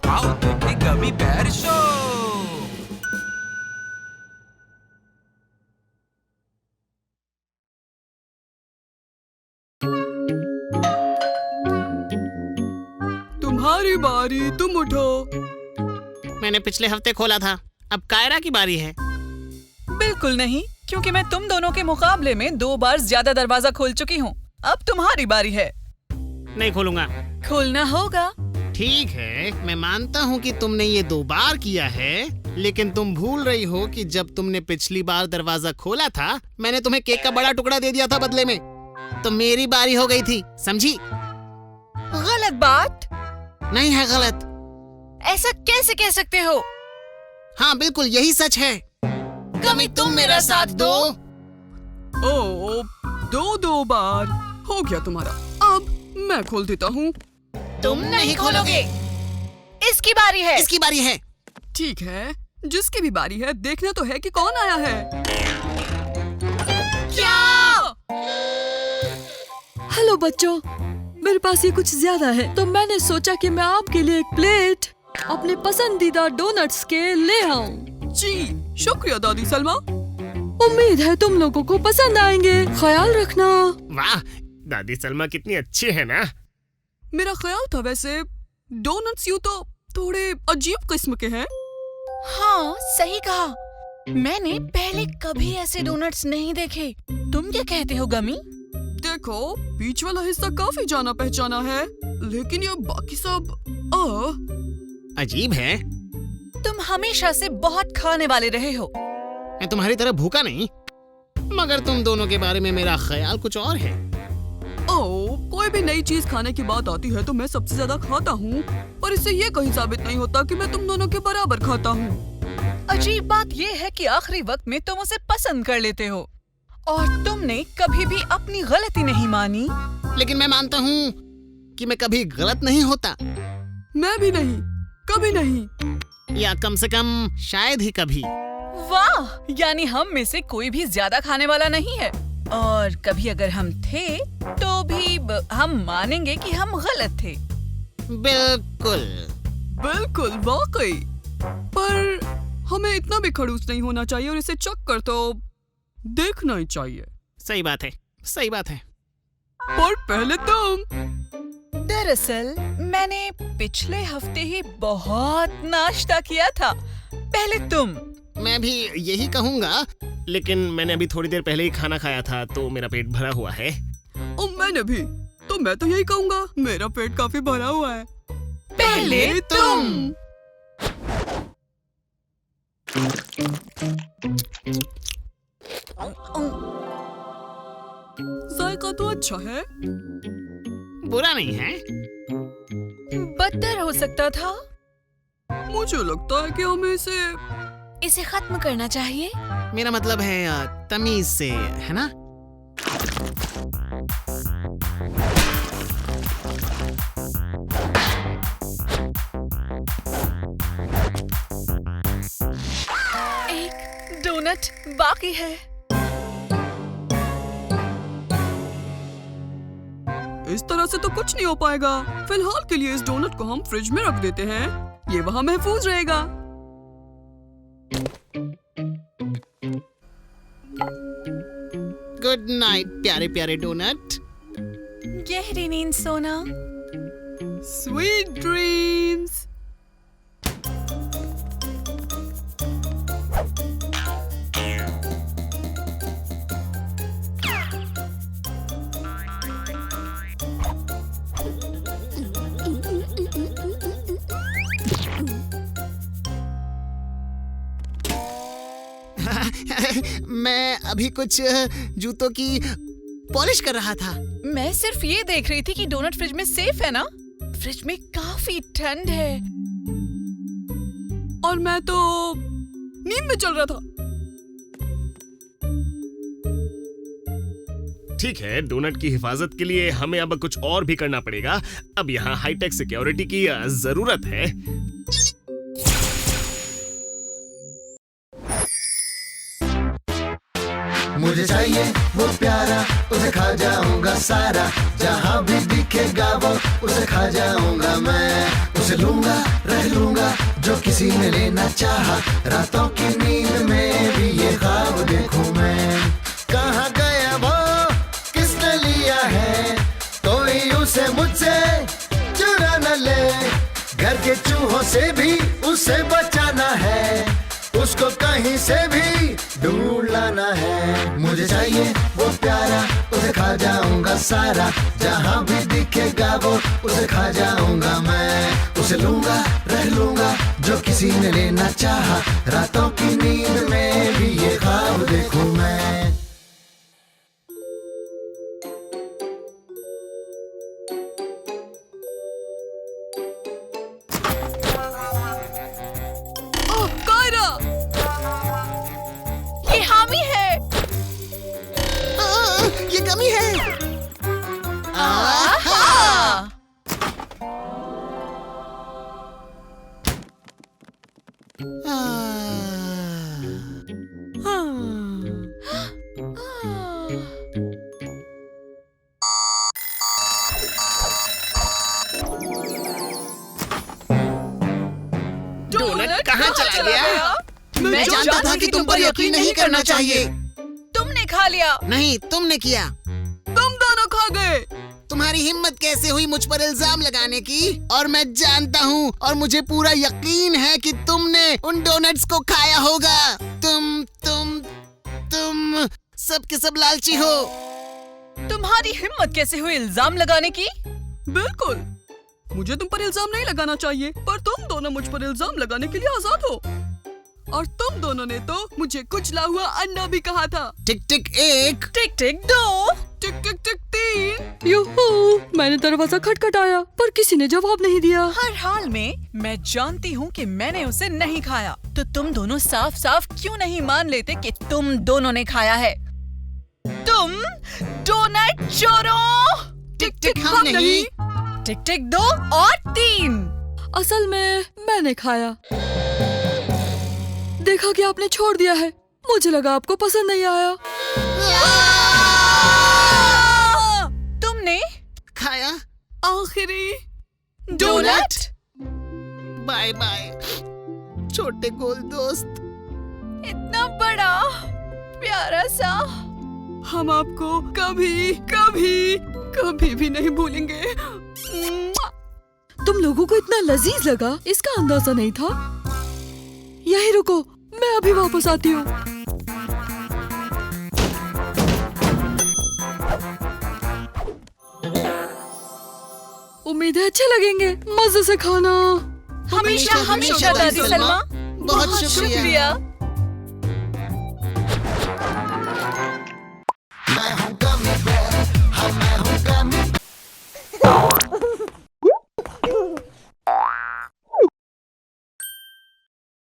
आओ देखें gummy bear show. तुम्हारी बारी, तुम उठो। मैंने पिछले हफ्ते खोला था, अब कायरा की बारी है। बिल्कुल नहीं, क्योंकि मैं तुम दोनों के मुकाबले में 2 बार ज्यादा दरवाजा खोल चुकी हूँ। अब तुम्हारी बारी है। नहीं खोलूंगा। खोलना होगा। ठीक है, मैं मानता हूँ कि तुमने ये 2 बार किया है, लेकिन तुम भूल रही हो कि जब तुमने पिछली बार दरवाजा खोला था, मैंने तुम्हें केक का बड़ा टुकड़ा दे दिया था बदले में। तो मेरी बारी हो गई थी, समझी? गलत बात। नहीं है गलत। ऐसा कैसे कह सकते हो? हाँ बिल्कुल यही सच है। कमी तुम मेरा साथ दो। ओ, 2 बार हो गया तुम्हारा। अब मैं खोल देता हूँ। तुम नहीं खोलोगे। इसकी बारी है। इसकी बारी है। ठीक है, जिसकी भी बारी है, देखना तो है कि कौन आया है। क्या? हेलो बच्चों, मेरे पास ये कुछ ज्यादा है, तो मैंने सोचा कि मैं आपके लिए एक प्लेट अपने पसंदीदा डोनट्स के ले आऊं। जी शुक्रिया दादी सलमा। उम्मीद है तुम लोगों को पसंद आएंगे। ख्याल रखना। वाह, दादी सलमा कितनी अच्छी है ना। मेरा ख्याल था वैसे डोनट्स यूं तो थोड़े अजीब किस्म के हैं। हाँ सही कहा। मैंने पहले कभी ऐसे डोनट्स नहीं देखे। तुम क्या कहते हो गमी? देखो, बीच वाला हिस्सा काफी जाना पहचाना है, लेकिन ये बाकी सब अजीब है। तुम हमेशा से बहुत खाने वाले रहे हो। मैं तुम्हारी तरह भूखा नहीं, मगर तुम दोनों के बारे में मेरा ख्याल कुछ और है। कोई भी नई चीज खाने की बात आती है तो मैं सबसे ज्यादा खाता हूँ, पर इससे ये कहीं साबित नहीं होता कि मैं तुम दोनों के बराबर खाता हूँ। अजीब बात ये है कि आखिरी वक्त में तुम उसे पसंद कर लेते हो और तुमने कभी भी अपनी गलती नहीं मानी। लेकिन मैं मानता हूँ कि मैं कभी गलत नहीं होता। मैं भी नहीं, कभी नहीं। या कम से कम शायद ही कभी। वाह, यानी हम में से कोई भी ज्यादा खाने वाला नहीं है, और कभी अगर हम थे तो भी हम मानेंगे कि हम गलत थे। बिल्कुल बिल्कुल, वाकई। पर हमें इतना भी खड़ूस नहीं होना चाहिए और इसे चख कर तो देखना ही चाहिए। सही बात है, सही बात है। पर पहले तुम। दरअसल मैंने पिछले हफ्ते ही बहुत नाश्ता किया था। पहले तुम। मैं भी यही कहूँगा, लेकिन मैंने अभी थोड़ी देर पहले ही खाना खाया था तो मेरा पेट भरा हुआ है। और मैंने भी, तो मैं तो यही कहूँगा, मेरा पेट काफी भरा हुआ है। पहले तुम। जायका तो अच्छा है। बुरा नहीं है। बदतर हो सकता था। मुझे लगता है कि हमें इसे खत्म करना चाहिए। मेरा मतलब है तमीज से, है ना? एक डोनट बाकी है। इस तरह से तो कुछ नहीं हो पाएगा। फिलहाल के लिए इस डोनट को हम फ्रिज में रख देते हैं, ये वहाँ महफूज रहेगा। गुड नाइट प्यारे प्यारे डोनट। गहरी नींद सोना। Sweet dreams. मैं अभी कुछ जूतों की पॉलिश कर रहा था। मैं सिर्फ ये देख रही थी कि डोनट फ्रिज में सेफ है ना? फ्रिज में काफी ठंड है। और मैं तो नींद में चल रहा था। ठीक है, डोनट की हिफाजत के लिए हमें अब कुछ और भी करना पड़ेगा। अब यहाँ हाईटेक सिक्योरिटी की जरूरत है। मुझे चाहिए वो प्यारा उसे खा जाऊंगा सारा, जहाँ भी दिखेगा वो उसे खा जाऊंगा मैं। उसे लूंगा रह लूंगा जो किसी ने लेना चाहा, रातों की नींद में भी ये ख्वाब देखूं मैं। कहाँ गया वो किसने लिया है, कोई उसे मुझसे चुरा न ले। घर के चूहों से भी उसे बचाना है, उसको कहीं से भी ढूंढ लाना है। मुझे चाहिए वो प्यारा, उसे खा जाऊंगा सारा, जहाँ भी दिखेगा वो उसे खा जाऊंगा मैं। उसे लूंगा रह लूंगा जो किसी ने लेना चाहा, रातों की नींद में भी ये ख्वाब देखूं मैं। ओह कायरा, ये हामी है। ये कमी है। आहा! डोनट कहाँ चला गया? मैं जानता था कि तुम पर यकीन नहीं करना चाहिए। तुमने खा लिया। नहीं, तुमने किया। तुम दोनों खा गए। तुम्हारी हिम्मत कैसे हुई मुझ पर इल्जाम लगाने की? और मैं जानता हूँ और मुझे पूरा यकीन है कि तुमने उन डोनट्स को खाया होगा। तुम सब के सब लालची हो। तुम्हारी हिम्मत कैसे हुई इल्जाम लगाने की? बिल्कुल, मुझे तुम पर इल्जाम नहीं लगाना चाहिए, पर तुम दोनों मुझ पर इल्जाम लगाने के लिए आजाद हो। और तुम दोनों ने तो मुझे कुचला हुआ अंडा भी कहा था। टिक टिक एक, टिक टिक दो, टिक टिक टिक 3। यूहू, मैंने दरवाजा खटखटाया पर किसी ने जवाब नहीं दिया। हर हाल में मैं जानती हूँ कि मैंने उसे नहीं खाया, तो तुम दोनों साफ साफ क्यों नहीं मान लेते कि तुम दोनों ने खाया है? तुम डोनट चोरों! टिक टिक हम नहीं। टिक टिक 2 और 3। असल में मैंने खाया। देखा कि आपने छोड़ दिया है, मुझे लगा आपको पसंद नहीं आया। तुमने खाया आखिरी डोनट? बाय बाय छोटे गोल दोस्त। इतना बड़ा प्यारा सा। हम आपको कभी कभी कभी भी नहीं भूलेंगे। तुम लोगों को इतना लजीज लगा, इसका अंदाजा नहीं था। यहीं रुको, मैं अभी वापस आती हूँ। उम्मीद है अच्छे लगेंगे। मजे से खाना। हमेशा हमेशा दादी सलमा। बहुत शुक्रिया।